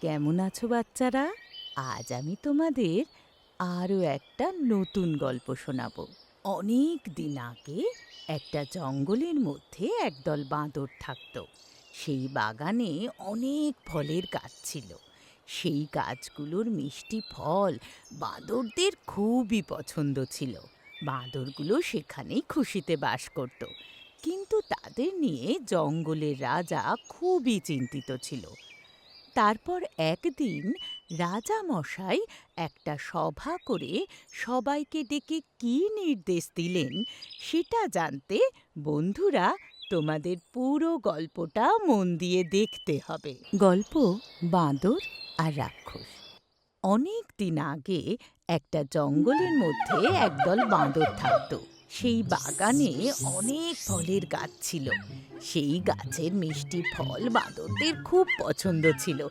কেমন আছো বাচ্চারা? আজ আমি তোমাদের আরও একটা নতুন গল্প শোনাবো। অনেক দিন আগে একটা জঙ্গলের মধ্যে একদল বাঁদর থাকতো। সেই বাগানে অনেক ফলের গাছ ছিল। সেই গাছগুলোর মিষ্টি ফল বাঁদরদের খুবই পছন্দ ছিল। বাঁদরগুলো সেখানেই খুশিতে বাস করত। কিন্তু তাদের নিয়ে জঙ্গলের রাজা খুবই চিন্তিত ছিল। তারপর একদিন রাজা মশাই একটা সভা করে সবাইকে ডেকে কী নির্দেশ দিলেন সেটা জানতে বন্ধুরা তোমাদের পুরো গল্পটা মন দিয়ে দেখতে হবে। গল্প বাঁদর আর রাক্ষস। অনেক দিন আগে একটা জঙ্গলের মধ্যে একদল বাঁদর থাকতো। সেই বাগানে অনেক ফলের গাছ ছিল। সেই গাছের মিষ্টি ফল বাঁদরদের খুব পছন্দ ছিল।